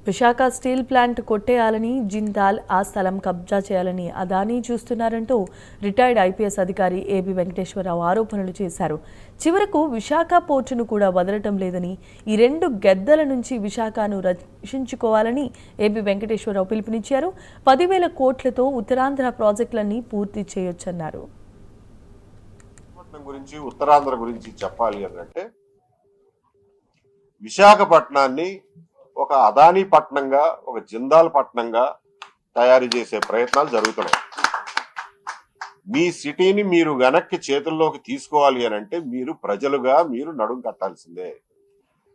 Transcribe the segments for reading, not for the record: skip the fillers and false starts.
Visakha steel plant కొట్టేయాలని, Jindal ఆ స్థలం కబ్జా చేయాలని అదానీ చూస్తున్నారంటూ రిటైర్డ్ ఐపీఎస్ అధికారి ఏబి వెంకటేశ్వరరావు ఆరోపణలు చేశారు. చివరకు విశాఖ పోర్టును కూడా వదలటం లేదని, ఈ రెండు గెద్దల నుంచి విశాఖను రక్షించుకోవాలని ఏబి వెంకటేశ్వరరావు పిలుపునిచ్చారు. 10,000 కోట్లతో ఉత్తరాంధ్ర ప్రాజెక్టులన్నీ పూర్తి చేయొచ్చన్నారు. గురించి ఉత్తరాంధ్ర గురించి చెప్పాలి అంటే విశాఖపట్నాన్ని ఒక అదానీ పట్టణంగా, ఒక జిందాల్ పట్టణంగా తయారు చేసే ప్రయత్నాలు జరుగుతున్నాయి. మీ సిటీని మీరు వెనక్కి చేతుల్లోకి తీసుకోవాలి అని అంటే మీరు ప్రజలుగా మీరు నడుం కట్టాల్సిందే.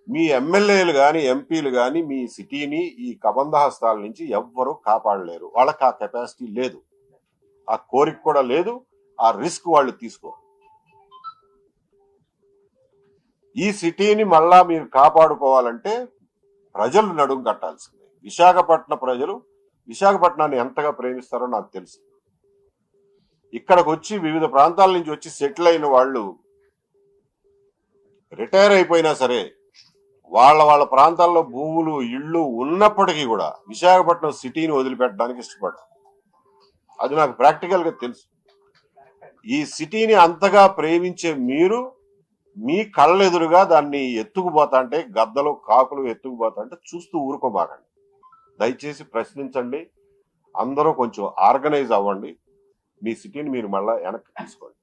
మీ ఎమ్మెల్యేలు గాని, ఎంపీలు గాని మీ సిటీని ఈ కబంధహస్తాల నుంచి ఎవ్వరూ కాపాడలేరు. వాళ్ళకి ఆ కెపాసిటీ లేదు, ఆ కోరిక కూడా లేదు, ఆ రిస్క్ వాళ్ళు తీసుకోరు. ఈ సిటీని మళ్ళా మీరు కాపాడుకోవాలంటే ప్రజలు నడుం కట్టాల్సిందే. విశాఖపట్న ప్రజలు విశాఖపట్నాన్ని ఎంతగా ప్రేమిస్తారో నాకు తెలుసు. ఇక్కడికి వచ్చి వివిధ ప్రాంతాల నుంచి వచ్చి సెటిల్ అయిన వాళ్ళు రిటైర్ అయిపోయినా సరే వాళ్ళ ప్రాంతాల్లో భూములు, ఇళ్ళు ఉన్నప్పటికీ కూడా విశాఖపట్నం సిటీని వదిలిపెట్టడానికి ఇష్టపడరు. అది నాకు ప్రాక్టికల్ గా తెలుసు. ఈ సిటీని అంతగా ప్రేమించే మీరు మీ కళ్ళెదురుగా దాన్ని ఎత్తుకుపోతా అంటే, గద్దలు కాకులు ఎత్తుకుపోతా అంటే చూస్తూ ఊరుకోబాకండి. దయచేసి ప్రశ్నించండి. అందరూ కొంచెం ఆర్గనైజ్ అవ్వండి. మీ సిటీని మీరు మళ్ళా వెనక్కి తీసుకోండి.